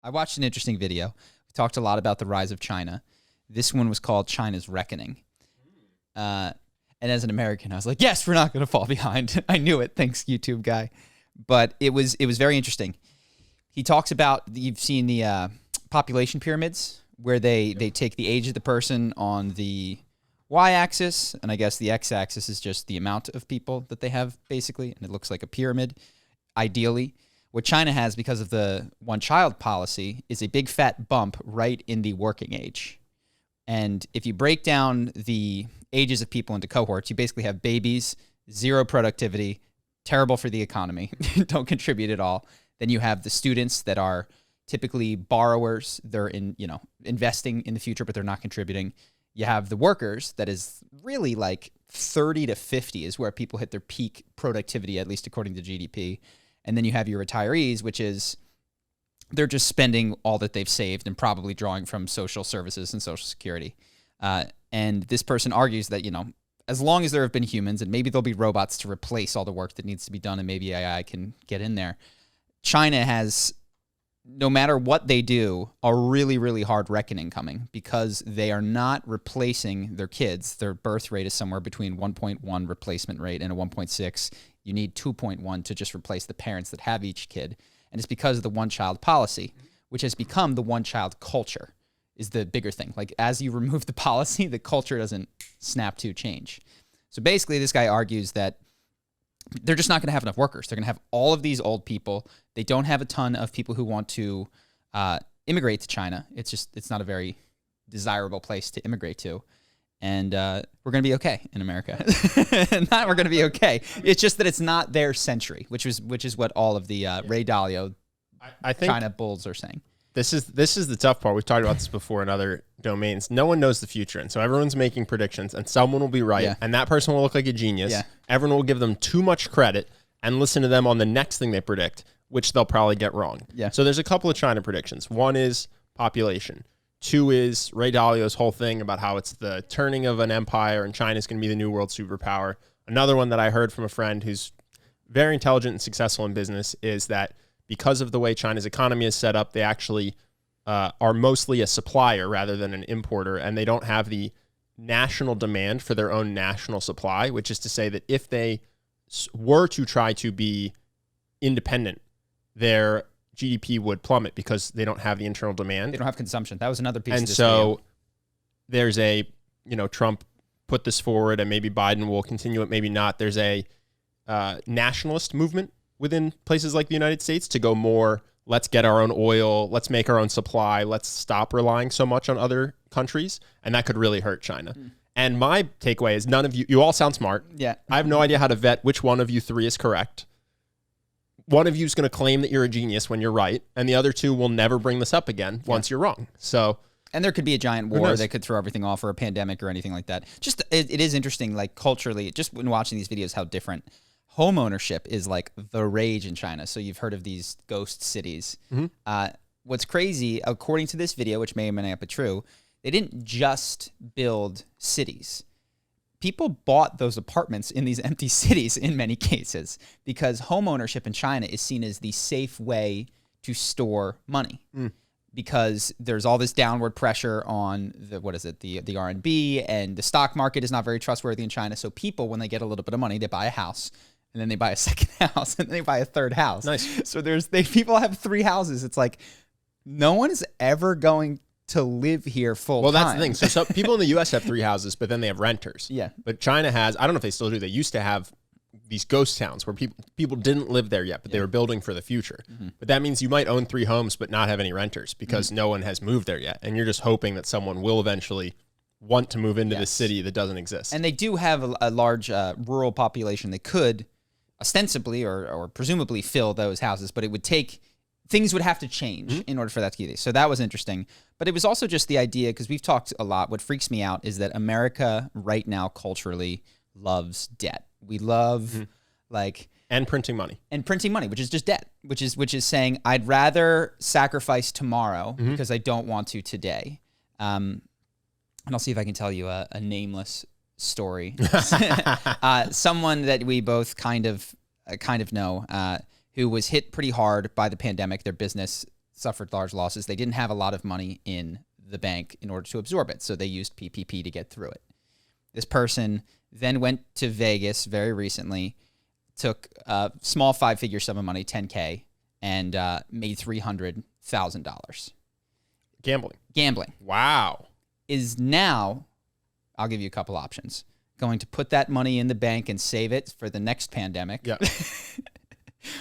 I watched an interesting video. We talked a lot about the rise of China. This one was called China's Reckoning. And as an American, I was like, yes, we're not going to fall behind. I knew it. Thanks, YouTube guy. But it was very interesting. He talks about, you've seen the population pyramids where they take the age of the person on the y-axis, and I guess the x-axis is just the amount of people that they have, basically, and it looks like a pyramid, ideally. What China has, because of the one-child policy, is a big fat bump right in the working age. And if you break down the ages of people into cohorts, you basically have babies, zero productivity, terrible for the economy, don't contribute at all. Then you have the students that are typically borrowers. They're investing in the future, but they're not contributing. You have the workers that is really like 30 to 50 is where people hit their peak productivity, at least according to GDP. And then you have your retirees, which is they're just spending all that they've saved and probably drawing from social services and Social Security. And this person argues that, as long as there have been humans, and maybe there'll be robots to replace all the work that needs to be done, and maybe AI can get in there, China has, no matter what they do, a really, really hard reckoning coming because they are not replacing their kids. Their birth rate is somewhere between 1.1 replacement rate and a 1.6. You need 2.1 to just replace the parents that have each kid. And it's because of the one-child policy, which has become the one-child culture, is the bigger thing. Like, as you remove the policy, the culture doesn't snap to change. So basically, this guy argues that they're just not going to have enough workers. They're going to have all of these old people. They don't have a ton of people who want to immigrate to China. It's not a very desirable place to immigrate to. And we're going to be okay in America. Not we're going to be okay. It's just that it's not their century, which is what all of the Ray Dalio I think China bulls are saying. This is the tough part. We've talked about this before in other domains. No one knows the future, and so everyone's making predictions, and someone will be right, and that person will look like a genius. Yeah. Everyone will give them too much credit and listen to them on the next thing they predict, which they'll probably get wrong. Yeah. So there's a couple of China predictions. One is population. Two is Ray Dalio's whole thing about how it's the turning of an empire and China's going to be the new world superpower. Another one that I heard from a friend who's very intelligent and successful in business is that because of the way China's economy is set up, they actually are mostly a supplier rather than an importer, and they don't have the national demand for their own national supply, which is to say that if they were to try to be independent, their GDP would plummet because they don't have the internal demand. They don't have consumption. That was another piece of this video. And so there's Trump put this forward, and maybe Biden will continue it, maybe not. There's a nationalist movement within places like the United States to go more, let's get our own oil, let's make our own supply, let's stop relying so much on other countries, and that could really hurt China. And my takeaway is none of you all sound smart. Yeah. I have no idea how to vet which one of you three is correct. One of you is going to claim that you're a genius when you're right, and the other two will never bring this up again once you're wrong. And there could be a giant war that could throw everything off, or a pandemic or anything like that. Just it is interesting, like culturally, just when watching these videos, how different home ownership is like the rage in China. So you've heard of these ghost cities. What's crazy, according to this video, which may or may not be true, they didn't just build cities. People bought those apartments in these empty cities in many cases because home ownership in China is seen as the safe way to store money. Because there's all this downward pressure on the RMB, and the stock market is not very trustworthy in China. So people, when they get a little bit of money, they buy a house, and then they buy a second house, and then they buy a third house. Nice. So people have 3 houses. It's like no one is ever going to live here full time. Well, that's the thing. So some people in the U.S. have 3 houses, but then they have renters. Yeah. But China has, I don't know if they still do, they used to have these ghost towns where people didn't live there yet, but they were building for the future. But that means you might own 3 homes but not have any renters because no one has moved there yet. And you're just hoping that someone will eventually want to move into this city that doesn't exist. And they do have a large rural population that could ostensibly or presumably fill those houses, but it would take, things would have to change in order for that to get. So that was interesting. But it was also just the idea, because we've talked a lot, what freaks me out is that America right now culturally loves debt. We love and printing money, which is just debt, which is saying I'd rather sacrifice tomorrow because I don't want to today. And I'll see if I can tell you a nameless story. Someone that we both kind of know, who was hit pretty hard by the pandemic. Their business suffered large losses. They didn't have a lot of money in the bank in order to absorb it, so they used PPP to get through it. This person then went to Vegas very recently, took a small 5-figure sum of money, $10K, and made $300,000. Gambling. Wow. Is now, I'll give you a couple options. Going to put that money in the bank and save it for the next pandemic. Yeah.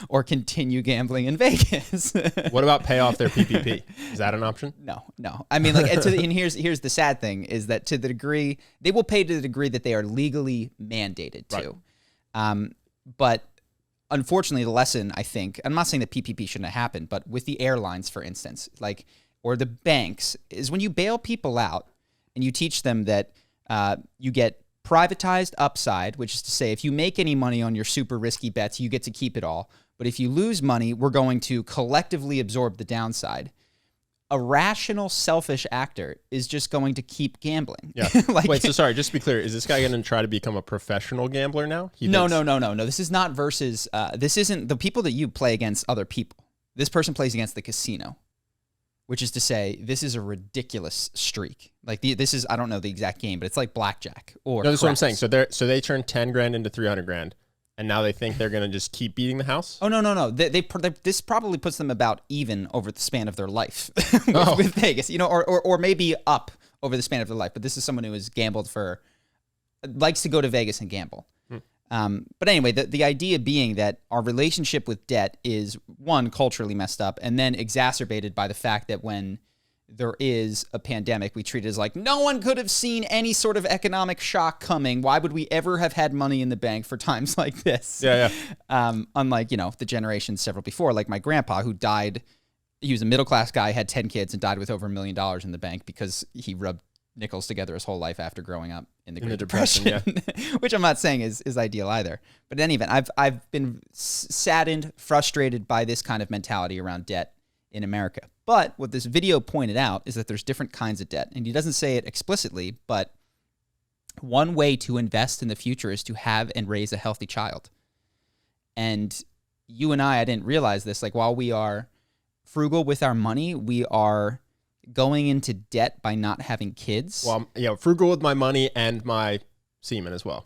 Or continue gambling in Vegas. What about pay off their PPP? Is that an option? No. I mean, like, and here's the sad thing is that to the degree they will pay to the degree that they are legally mandated to. Right. But unfortunately, the lesson, I think, I'm not saying that PPP shouldn't have happened, but with the airlines, for instance, like, or the banks, is when you bail people out and you teach them that you get privatized upside, which is to say, if you make any money on your super risky bets, you get to keep it all. But if you lose money, we're going to collectively absorb the downside. A rational, selfish actor is just going to keep gambling. Yeah. Wait, so sorry, just to be clear, is this guy going to try to become a professional gambler now? No. This is not versus, this isn't the people that you play against other people. This person plays against the casino. Which is to say, this is a ridiculous streak. Like this is, I don't know the exact game, but it's like blackjack or. No, that's what I'm saying. So they turned 10 grand into 300 grand, and now they think they're gonna just keep beating the house. Oh no. This probably puts them about even over the span of their life with Vegas, or maybe up over the span of their life. But this is someone who has gambled likes to go to Vegas and gamble. But anyway, the idea being that our relationship with debt is, one, culturally messed up, and then exacerbated by the fact that when there is a pandemic, we treat it as like, no one could have seen any sort of economic shock coming. Why would we ever have had money in the bank for times like this? Yeah. Unlike, the generations several before, like my grandpa, who died, he was a middle-class guy, had 10 kids, and died with over $1 million in the bank because he rubbed nickels together his whole life after growing up in the Great Depression, yeah. Which I'm not saying is ideal either. But in any event, I've been saddened, frustrated by this kind of mentality around debt in America. But what this video pointed out is that there's different kinds of debt. And he doesn't say it explicitly, but one way to invest in the future is to have and raise a healthy child. And you and I didn't realize this, like while we are frugal with our money, we are going into debt by not having kids. Well, frugal with my money and my semen as well.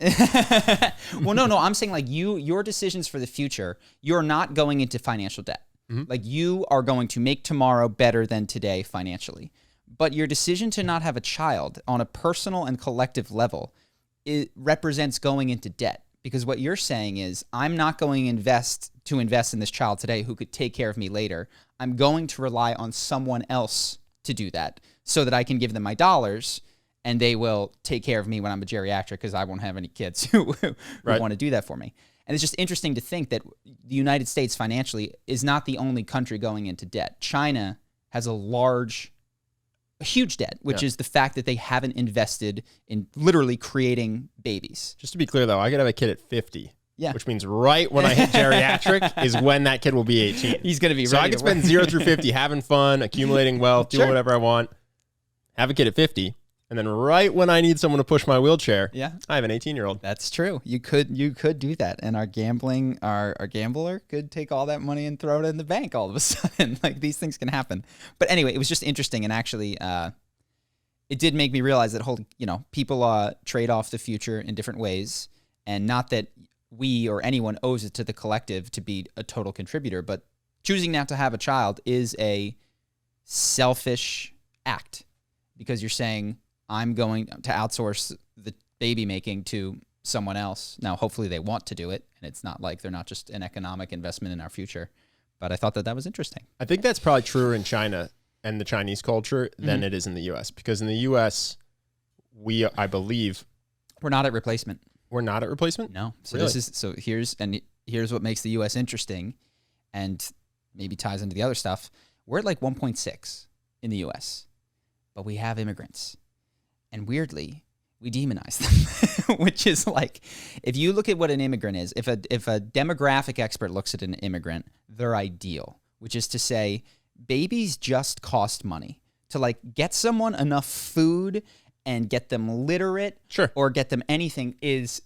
Well, no, I'm saying like your decisions for the future, you're not going into financial debt. Mm-hmm. Like you are going to make tomorrow better than today financially. But your decision to not have a child on a personal and collective level, it represents going into debt. Because what you're saying is, I'm not going to invest in this child today who could take care of me later. I'm going to rely on someone else to do that so that I can give them my dollars and they will take care of me when I'm a geriatric because I won't have any kids who want to do that for me. And it's just interesting to think that the United States financially is not the only country going into debt. China has a huge debt, which is the fact that they haven't invested in literally creating babies. Just to be clear, though, I could have a kid at 50. Yeah. Which means right when I hit geriatric is when that kid will be 18. He's going to be ready. So I can spend 0 through 50 having fun, accumulating wealth, doing whatever I want, have a kid at 50, and then right when I need someone to push my wheelchair, I have an 18-year-old. That's true. You could do that. And our gambler could take all that money and throw it in the bank all of a sudden. Like these things can happen. But anyway, it was just interesting, and actually it did make me realize that people trade off the future in different ways, and not that we or anyone owes it to the collective to be a total contributor, but choosing not to have a child is a selfish act because you're saying, I'm going to outsource the baby making to someone else. Now, hopefully they want to do it, and it's not like they're not just an economic investment in our future. But I thought that was interesting. I think that's probably truer in China and the Chinese culture than it is in the U.S. Because in the U.S., I believe... We're not at replacement. We're not at replacement? No. So really? Here's what makes the U.S. interesting, and maybe ties into the other stuff. We're at like 1.6 in the U.S., but we have immigrants. And weirdly, we demonize them, which is like, if you look at what an immigrant is, if a demographic expert looks at an immigrant, they're ideal, which is to say, babies just cost money. To like get someone enough food and get them literate or get them anything is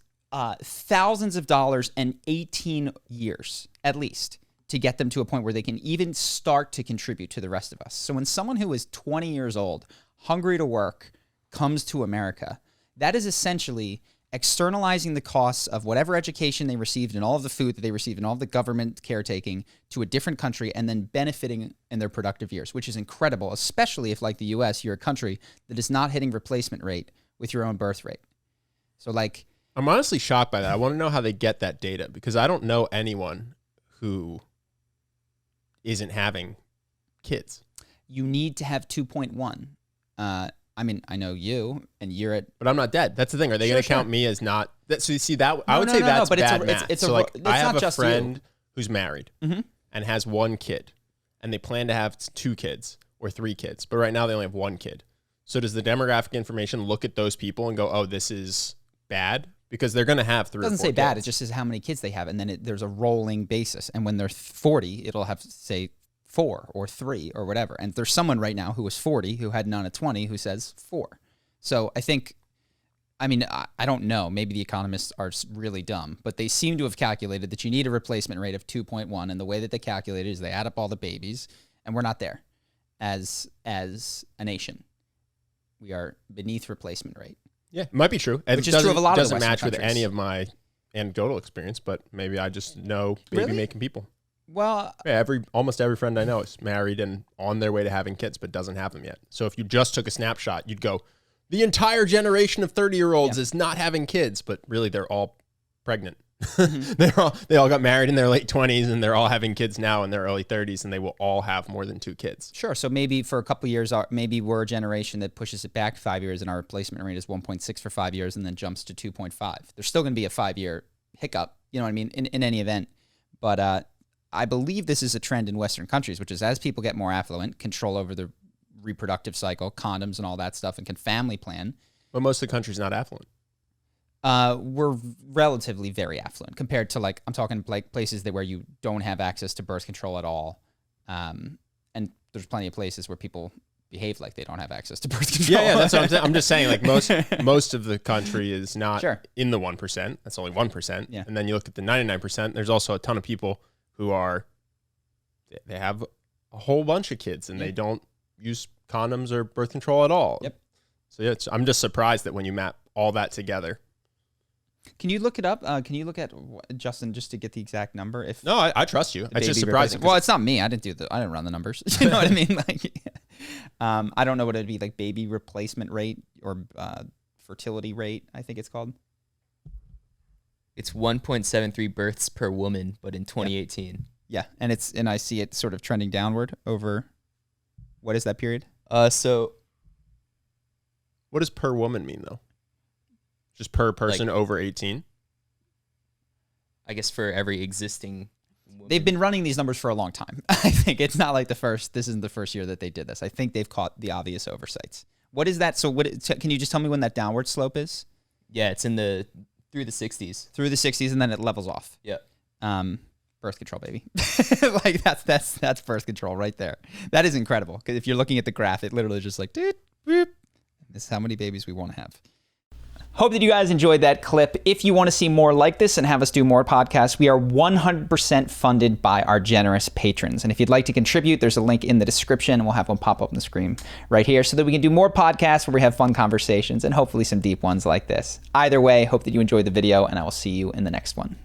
thousands of dollars and 18 years at least. to get them to a point where they can even start to contribute to the rest of us. So when someone who is 20 years old, hungry to work, comes to America, that is essentially externalizing the costs of whatever education they received and all of the food that they received and all of the government caretaking to a different country and then benefiting in their productive years, which is incredible, especially if, like the US, you're a country that is not hitting replacement rate with your own birth rate. So, like... I'm honestly shocked by that. I want to know how they get that data, because I don't know anyone who isn't having kids. You need to have 2.1. I mean, I know you, and you're at... But I'm not dead. That's the thing. Are they going to count me as not... So you see, that I would say that's but bad math. It's so like, it's I have not a just friend you. who's married and has one kid, and they plan to have 2 kids or 3 kids, but right now they only have 1 kid. So does the demographic information look at those people and go, oh, this is bad? Because they're going to have 3 or 4 It doesn't say kids. bad. It just says how many kids they have, and then there's a rolling basis. And when they're 40, it'll have, say, 4 or 3 or whatever. And there's someone right now who was 40 who had none at 20 who says 4. So I think, I mean, I don't know. Maybe the economists are really dumb, but they seem to have calculated that you need a replacement rate of 2.1. And the way that they calculate it is they add up all the babies, and we're not there as a nation. We are beneath replacement rate. Yeah, it might be true. Which is true of a lot of the doesn't Western match with countries. any of my anecdotal experience, but maybe I just know baby-making people. Well, Yeah, almost every friend I know is married and on their way to having kids, but doesn't have them yet. So if you just took a snapshot, you'd go, the entire generation of 30-year-olds is not having kids, but really they're all pregnant. They all got married in their late 20s, and they're all having kids now in their early 30s, and they will all have more than 2 kids. sure. So maybe for a couple of years, maybe we're a generation that pushes it back 5 years, and our replacement rate is 1.6 for 5 years, and then jumps to 2.5. There's still going to be a 5-year hiccup, you know what I mean, in any event. But I believe this is a trend in Western countries, which is as people get more affluent, control over the reproductive cycle, condoms and all that stuff, and can family plan. But most of the country's not affluent. We're relatively very affluent compared to, like, I'm talking like places where you don't have access to birth control at all. And there's plenty of places where people behave like they don't have access to birth control. Yeah, that's what I'm just saying. Like most of the country is not in the 1%. That's only 1%. Yeah. And then you look at the 99%. There's also a ton of people who they have a whole bunch of kids and they don't use condoms or birth control at all. Yep. So yeah, I'm just surprised that when you map all that together. Can you look it up? Can you look at Justin just to get the exact number? If No, I trust you. It's just surprising. Well, it's not me. I didn't run the numbers. You know what I mean? Like, I don't know what it'd be, like baby replacement rate or fertility rate, I think it's called. It's 1.73 births per woman, but in 2018. Yeah, and I see it sort of trending downward over. What is that period? So what does per woman mean though? Just per person over 18? I guess for every existing woman. They've been running these numbers for a long time. I think it's not like this isn't the first year that they did this. I think they've caught the obvious oversights. What is that? So can you just tell me when that downward slope is? Yeah, it's through the 60s. Through the 60s, and then it levels off. Yeah. Birth control, baby. Like that's birth control right there. That is incredible, because if you're looking at the graph, it literally just like, doot, boop. This is how many babies we want to have. Hope that you guys enjoyed that clip. If you want to see more like this and have us do more podcasts, we are 100% funded by our generous patrons. And if you'd like to contribute, there's a link in the description, and we'll have one pop up on the screen right here so that we can do more podcasts where we have fun conversations and hopefully some deep ones like this. Either way, hope that you enjoyed the video, and I will see you in the next one.